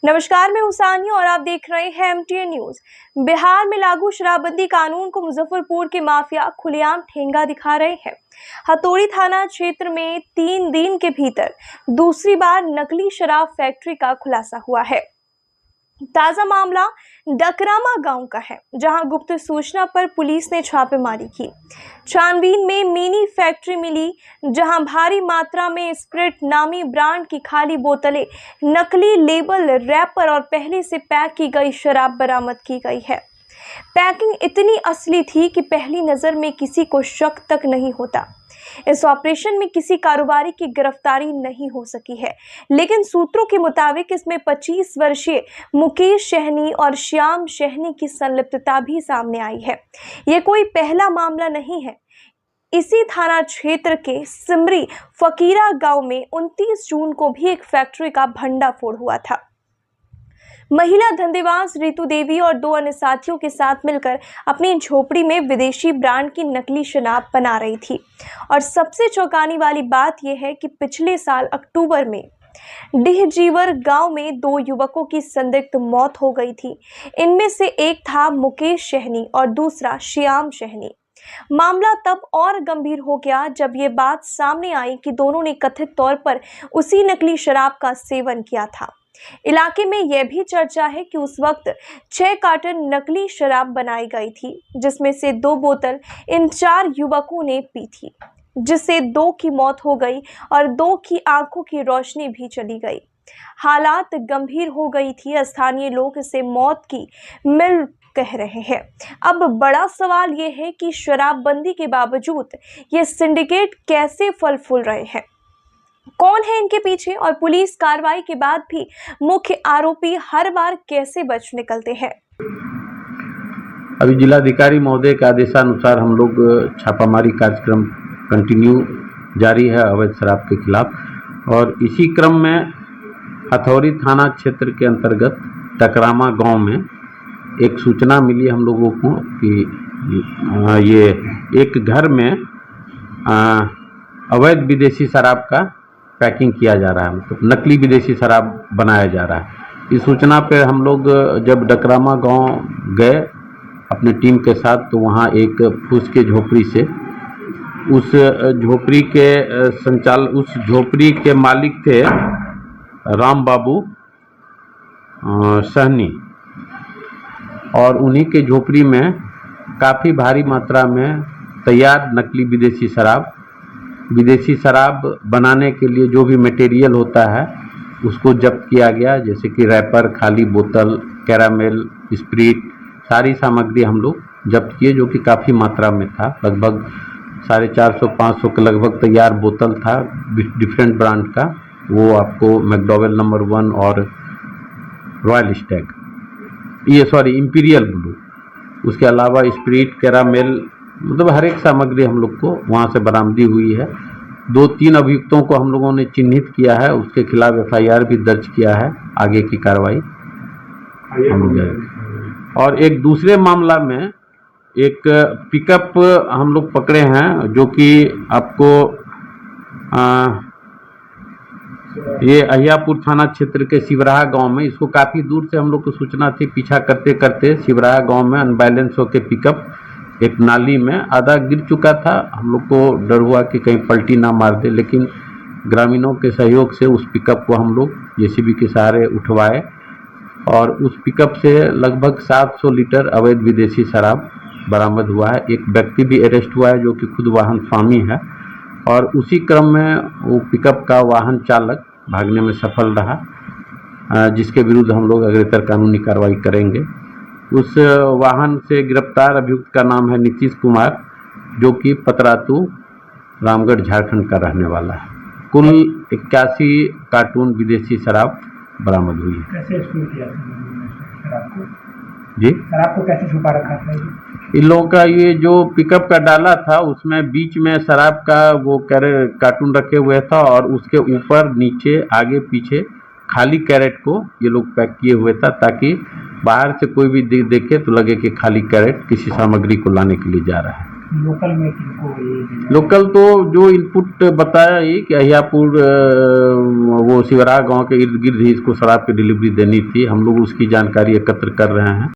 नमस्कार, मैं हुसानी और आप देख रहे हैं एमटीएन न्यूज। बिहार में लागू शराबबंदी कानून को मुजफ्फरपुर के माफिया खुलेआम ठेंगा दिखा रहे हैं। हथौड़ी थाना क्षेत्र में 3 दिन के भीतर दूसरी बार नकली शराब फैक्ट्री का खुलासा हुआ है। ताजा मामला डकरामा गांव का है, जहां गुप्त सूचना पर पुलिस ने छापेमारी की। छानबीन में मिनी फैक्ट्री मिली, जहां भारी मात्रा में स्प्रिट नामी ब्रांड की खाली बोतलें, नकली लेबल, रैपर और पहले से पैक की गई शराब बरामद की गई है। पैकिंग इतनी असली थी कि पहली नजर में किसी को शक तक नहीं होता। इस ऑपरेशन में किसी कारोबारी की गिरफ्तारी नहीं हो सकी है, लेकिन सूत्रों के मुताबिक इसमें 25 वर्षीय मुकेश सहनी और श्याम सहनी की संलिप्तता भी सामने आई है। ये कोई पहला मामला नहीं है। इसी थाना क्षेत्र के सिमरी फकीरा गांव में 29 जून को भी एक फैक्ट्री का भंडाफोड़ हुआ था। महिला धंधेबाज रितु देवी और 2 अन्य साथियों के साथ मिलकर अपनी झोपड़ी में विदेशी ब्रांड की नकली शराब बना रही थी। और सबसे चौंकाने वाली बात यह है कि पिछले साल अक्टूबर में डिहजीवर गांव में 2 युवकों की संदिग्ध मौत हो गई थी। इनमें से एक था मुकेश सहनी और दूसरा श्याम सहनी। मामला तब और गंभीर हो गया जब ये बात सामने आई कि दोनों ने कथित तौर पर उसी नकली शराब का सेवन किया था। इलाके में यह भी चर्चा है कि उस वक्त 6 कार्टन नकली शराब बनाई गई थी, जिसमें से 2 बोतल इन 4 युवकों ने पी थी, जिससे 2 की मौत हो गई और 2 की आंखों की रोशनी भी चली गई। हालात गंभीर हो गई थी। स्थानीय लोग इसे मौत की मिल कह रहे हैं। अब बड़ा सवाल यह है कि शराबबंदी के बावजूद ये सिंडिकेट कैसे फल फूल रहे हैं, कौन है इनके पीछे, और पुलिस कार्रवाई के बाद भी मुख्य आरोपी हर बार कैसे बच निकलते हैं। अभी जिलाधिकारी महोदय के आदेशानुसार हम लोग छापामारी कार्यक्रम कंटिन्यू जारी है अवैध शराब के खिलाफ। और इसी क्रम में हथौड़ी थाना क्षेत्र के अंतर्गत डकरामा गांव में एक सूचना मिली हम लोगों को कि ये एक घर में अवैध विदेशी शराब का पैकिंग किया जा रहा है, मतलब नकली विदेशी शराब बनाया जा रहा है। इस सूचना पे हम लोग जब डकरामा गांव गए अपने टीम के साथ, तो वहाँ एक फूस के झोपड़ी से उस झोपड़ी के मालिक थे राम बाबू सहनी, और उन्हीं के झोपड़ी में काफ़ी भारी मात्रा में तैयार नकली विदेशी शराब बनाने के लिए जो भी मटेरियल होता है उसको जब्त किया गया, जैसे कि रैपर, खाली बोतल, कैरामेल, स्प्रिट, सारी सामग्री हम लोग जब्त किए, जो कि काफ़ी मात्रा में था। लगभग 450-500 के लगभग तैयार बोतल था डिफरेंट ब्रांड का। वो आपको मैकडॉवेल नंबर 1 और रॉयल स्टैग, इंपीरियल ब्लू, उसके अलावा स्प्रिट, कैरामेल, मतलब हर एक सामग्री हम लोग को वहाँ से बरामदी हुई है। 2-3 अभियुक्तों को हम लोगों ने चिन्हित किया है, उसके खिलाफ FIR भी दर्ज किया है। आगे की कार्रवाई हम लोग। और एक दूसरे मामला में एक पिकअप हम लोग पकड़े हैं, जो कि आपको ये अहियापुर थाना क्षेत्र के शिवराहा गांव में, इसको काफ़ी दूर से हम लोग को सूचना थी। पीछा करते करते शिवराहा गांव में अनबैलेंस होकर पिकअप एक नाली में आधा गिर चुका था। हम लोग को डर हुआ कि कहीं पलटी ना मार दे, लेकिन ग्रामीणों के सहयोग से उस पिकअप को हम लोग JCB के सहारे उठवाए, और उस पिकअप से लगभग 700 लीटर अवैध विदेशी शराब बरामद हुआ है। एक व्यक्ति भी अरेस्ट हुआ है, जो कि खुद वाहन स्वामी है। और उसी क्रम में वो पिकअप का वाहन चालक भागने में सफल रहा, जिसके विरुद्ध हम लोग अग्रेतर कानूनी कार्रवाई करेंगे। उस वाहन से गिरफ्तार अभियुक्त का नाम है नीतीश कुमार, जो कि पतरातू रामगढ़ झारखंड का रहने वाला है। कुल 81 कार्टून विदेशी शराब बरामद हुई है। कैसे स्टोर किया शराब को? जी, शराब को कैसे छुपा रखा था? इन लोगों का ये जो पिकअप का डाला था, उसमें बीच में शराब का वो कार्टून रखे हुए था, और उसके ऊपर, नीचे, आगे पीछे खाली कैरेट को ये लोग पैक किए हुए था, ताकि बाहर से कोई भी देखे तो लगे कि खाली कैरेट किसी सामग्री को लाने के लिए जा रहा है। लोकल में किनको ये लोकल तो जो इनपुट बताया ये कि अहियापुर वो शिवराह गांव के इर्द गिर्द ही इसको शराब की डिलीवरी देनी थी। हम लोग उसकी जानकारी एकत्र कर रहे हैं।